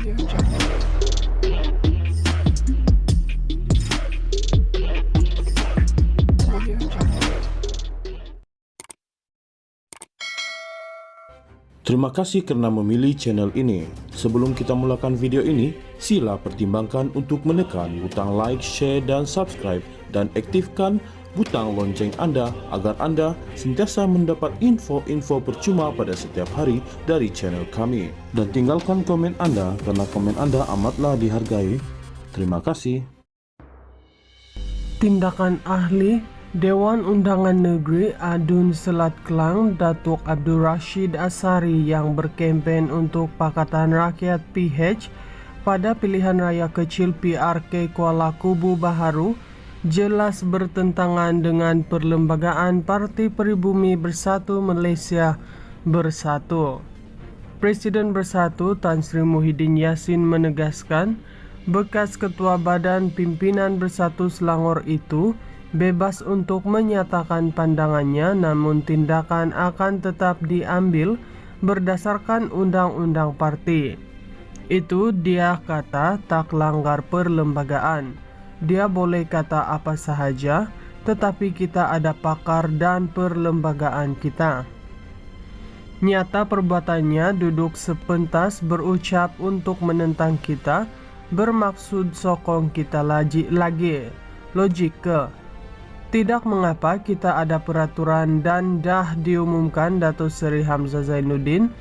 Terima kasih karena memilih channel ini. Sebelum kita mulakan video ini, sila pertimbangkan untuk menekan butang like, share, dan subscribe, dan aktifkan butang lonceng Anda agar Anda sentiasa mendapat info-info percuma pada setiap hari dari channel kami. Dan tinggalkan komen Anda karena komen Anda amatlah dihargai. Terima kasih. Tindakan Ahli Dewan Undangan Negeri Adun Selat Kelang Datuk Abdul Rashid Asari yang berkempen untuk Pakatan Rakyat PH pada pilihan raya kecil PRK Kuala Kubu Baharu jelas bertentangan dengan Perlembagaan Parti Peribumi Bersatu Malaysia Bersatu. Presiden Bersatu Tan Sri Muhyiddin Yassin menegaskan bekas Ketua Badan Pimpinan Bersatu Selangor itu bebas untuk menyatakan pandangannya, namun tindakan akan tetap diambil berdasarkan undang-undang parti. Itu dia kata tak langgar perlembagaan. Dia boleh kata apa sahaja, tetapi kita ada pakar dan perlembagaan kita. Nyata perbuatannya duduk sepentas berucap untuk menentang kita, bermaksud sokong kita lagi. Logik ke? Tidak mengapa kita ada peraturan dan dah diumumkan Datuk Seri Hamzah Zainuddin.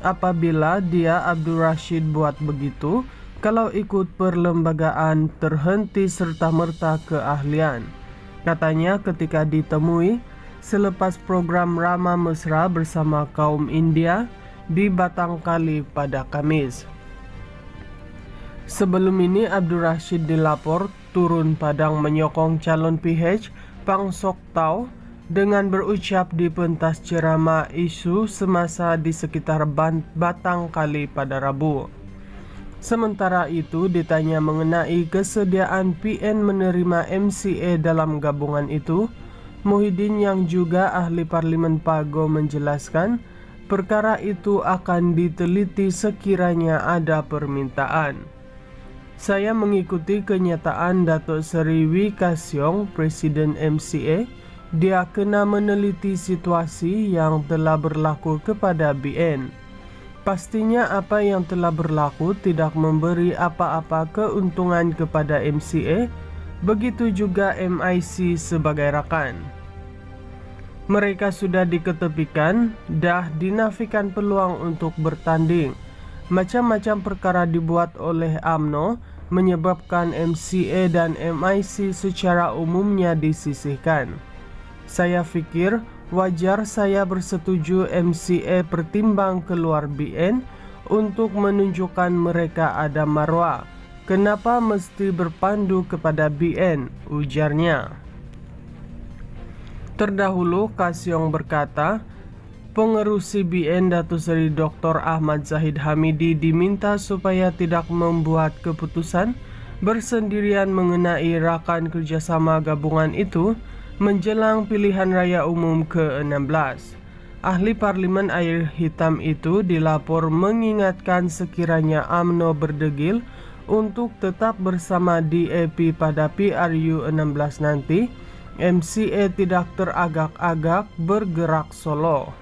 Apabila dia Abdul Rashid buat begitu, kalau ikut perlembagaan terhenti serta-merta keahlian. Katanya ketika ditemui selepas program Rama Mesra bersama kaum India di Batangkali pada Kamis. Sebelum ini Abdul Rashid dilapor turun padang menyokong calon PH Pang Sok Tau dengan berucap di pentas ceramah isu semasa di sekitar Batangkali pada Rabu. Sementara itu ditanya mengenai kesediaan PN menerima MCA dalam gabungan itu, Muhyiddin yang juga ahli Parlimen Pago menjelaskan perkara itu akan diteliti sekiranya ada permintaan. Saya mengikuti kenyataan Datuk Seri Wee Ka Siong, Presiden MCA. Dia kena meneliti situasi yang telah berlaku kepada BN. Pastinya apa yang telah berlaku tidak memberi apa-apa keuntungan kepada MCA, begitu juga MIC sebagai rakan. Mereka sudah diketepikan, dah dinafikan peluang untuk bertanding. Macam-macam perkara dibuat oleh UMNO menyebabkan MCA dan MIC secara umumnya disisihkan. Saya fikir wajar saya bersetuju MCA pertimbang keluar BN untuk menunjukkan mereka ada marwah. Kenapa mesti berpandu kepada BN? Ujarnya. Terdahulu Kasyong berkata, pengerusi BN Datuk Seri Dr. Ahmad Zahid Hamidi diminta supaya tidak membuat keputusan bersendirian mengenai rakan kerjasama gabungan itu menjelang pilihan raya umum ke-16. Ahli Parlimen Air Hitam itu dilapor mengingatkan sekiranya UMNO berdegil untuk tetap bersama DAP pada PRU 16 nanti, MCA tidak teragak-agak bergerak solo.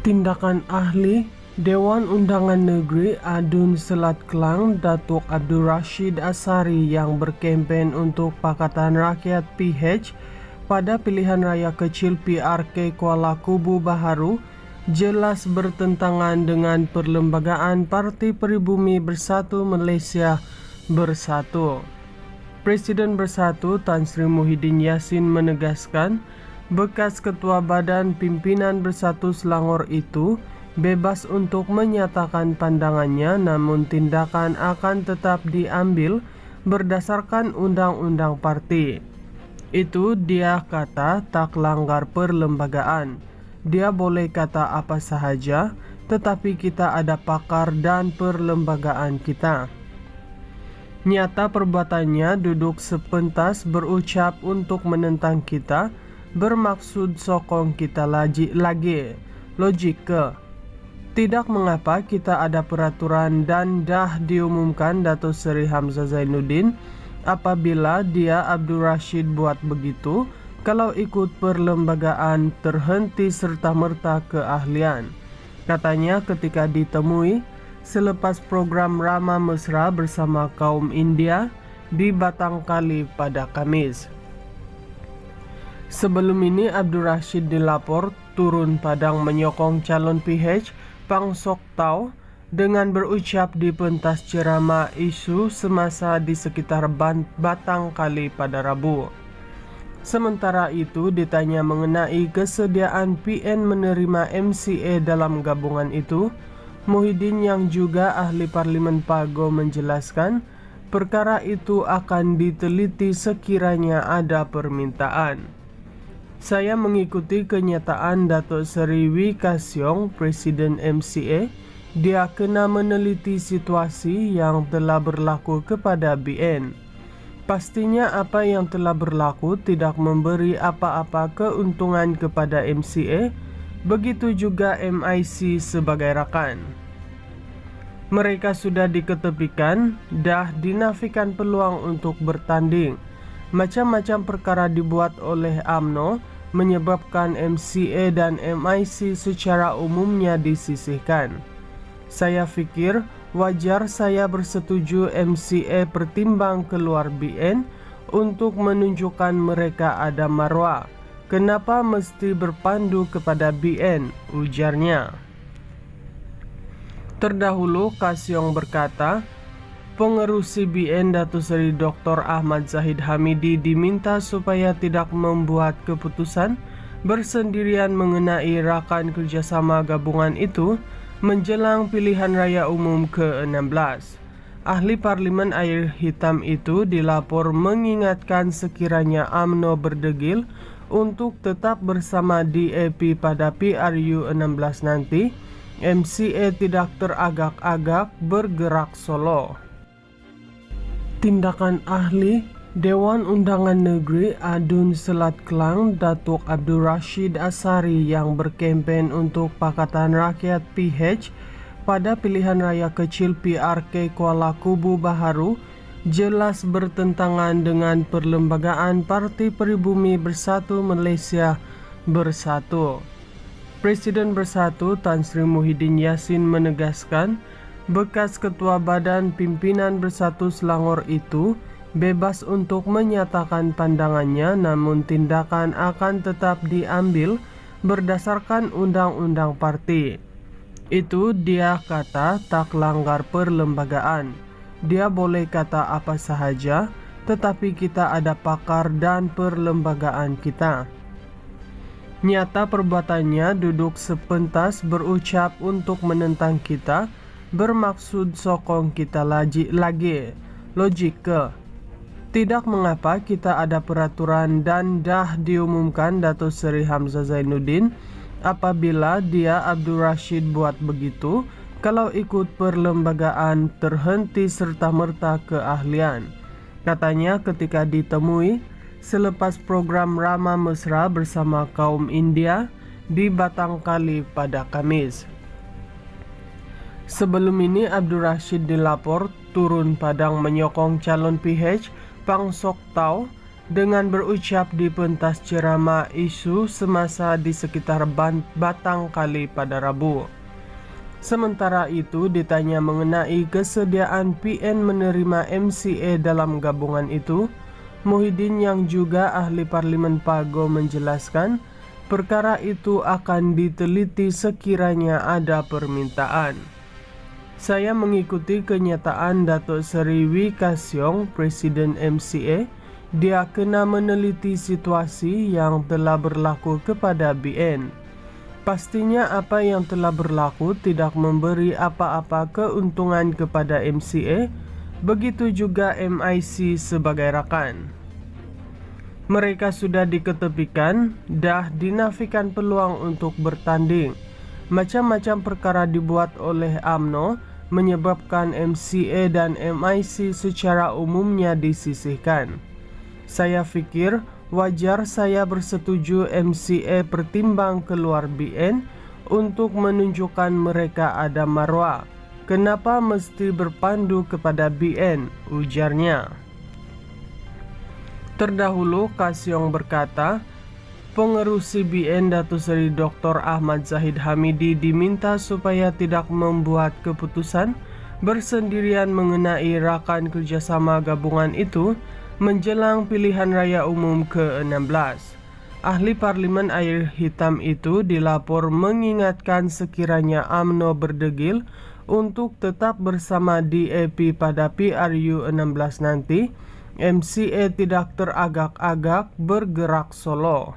Tindakan Ahli Dewan Undangan Negeri Adun Selat Kelang Datuk Abdul Rashid Asari yang berkempen untuk Pakatan Rakyat PH pada pilihan raya kecil PRK Kuala Kubu Baharu jelas bertentangan dengan Perlembagaan Parti Peribumi Bersatu Malaysia Bersatu. Presiden Bersatu Tan Sri Muhyiddin Yassin menegaskan bekas Ketua Badan Pimpinan Bersatu Selangor itu bebas untuk menyatakan pandangannya, namun tindakan akan tetap diambil berdasarkan undang-undang parti. Itu dia kata tak langgar perlembagaan. Dia boleh kata apa sahaja, tetapi kita ada pakar dan perlembagaan kita. Nyata perbuatannya duduk sepentas berucap untuk menentang kita, bermaksud sokong kita lagi. Logik ke? Tidak mengapa kita ada peraturan dan dah diumumkan Datuk Seri Hamzah Zainuddin apabila dia Abdul Rashid buat begitu kalau ikut perlembagaan terhenti serta-merta keahlian. Katanya ketika ditemui selepas program Rama Mesra bersama kaum India di Batangkali pada Kamis. Sebelum ini Abdul Rashid dilapor turun padang menyokong calon PH Pang Sok Tau dengan berucap di pentas ceramah isu semasa di sekitar Batangkali pada Rabu. Sementara itu ditanya mengenai kesediaan PN menerima MCA dalam gabungan itu, Muhyiddin yang juga ahli Parlimen Pago menjelaskan perkara itu akan diteliti sekiranya ada permintaan. Saya mengikuti kenyataan Datuk Seri Wee Ka Siong, Presiden MCA, dia kena meneliti situasi yang telah berlaku kepada BN. Pastinya apa yang telah berlaku tidak memberi apa-apa keuntungan kepada MCA, begitu juga MIC sebagai rakan. Mereka sudah diketepikan, dah dinafikan peluang untuk bertanding. Macam-macam perkara dibuat oleh UMNO menyebabkan MCA dan MIC secara umumnya disisihkan. Saya fikir wajar saya bersetuju MCA pertimbang keluar BN untuk menunjukkan mereka ada marwah. Kenapa mesti berpandu kepada BN, ujarnya. Terdahulu Ka Siong berkata, pengerusi BN Datuk Seri Dr. Ahmad Zahid Hamidi diminta supaya tidak membuat keputusan bersendirian mengenai rakan kerjasama gabungan itu menjelang pilihan raya umum ke-16. Ahli Parlimen Air Hitam itu dilapor mengingatkan sekiranya UMNO berdegil untuk tetap bersama DAP pada PRU 16 nanti, MCA tidak teragak-agak bergerak solo. Tindakan ahli Dewan Undangan Negeri Adun Selat Kelang Datuk Abdul Rashid Asari yang berkempen untuk Pakatan Rakyat PH pada pilihan raya kecil PRK Kuala Kubu Baharu jelas bertentangan dengan perlembagaan Parti Peribumi Bersatu Malaysia Bersatu. Presiden Bersatu Tan Sri Muhyiddin Yassin menegaskan bekas Ketua Badan Pimpinan Bersatu Selangor itu bebas untuk menyatakan pandangannya, namun tindakan akan tetap diambil berdasarkan undang-undang parti. Itu dia kata tak langgar perlembagaan. Dia boleh kata apa sahaja, tetapi kita ada pakar dan perlembagaan kita. Nyata perbuatannya duduk sepentas berucap untuk menentang kita, bermaksud sokong kita lagi. Logik ke? Tidak mengapa kita ada peraturan dan dah diumumkan Datuk Seri Hamzah Zainuddin apabila dia Abdul Rashid buat begitu kalau ikut perlembagaan terhenti serta-merta keahlian. Katanya ketika ditemui selepas program Rama Mesra bersama kaum India di Batangkali pada Kamis. Sebelum ini Abdul Rashid dilapor turun padang menyokong calon PH Pang Sok Tau dengan berucap di pentas ceramah isu semasa di sekitar Batangkali pada Rabu. Sementara itu ditanya mengenai kesediaan PN menerima MCA dalam gabungan itu, Muhyiddin yang juga ahli Parlimen Pago menjelaskan perkara itu akan diteliti sekiranya ada permintaan. Saya mengikuti kenyataan Datuk Seri Wee Ka Siong, Presiden MCA, dia kena meneliti situasi yang telah berlaku kepada BN. Pastinya apa yang telah berlaku tidak memberi apa-apa keuntungan kepada MCA, begitu juga MIC sebagai rakan. Mereka sudah diketepikan, dah dinafikan peluang untuk bertanding. Macam-macam perkara dibuat oleh UMNO menyebabkan MCA dan MIC secara umumnya disisihkan. Saya fikir wajar saya bersetuju MCA pertimbang keluar BN untuk menunjukkan mereka ada marwah. Kenapa mesti berpandu kepada BN, ujarnya. Terdahulu Kasyong berkata, pengerusi BN Datuk Seri Dr. Ahmad Zahid Hamidi diminta supaya tidak membuat keputusan bersendirian mengenai rakan kerjasama gabungan itu menjelang pilihan raya umum ke-16. Ahli Parlimen Air Hitam itu dilapor mengingatkan sekiranya UMNO berdegil untuk tetap bersama DAP pada PRU 16 nanti, MCA tidak teragak-agak bergerak solo.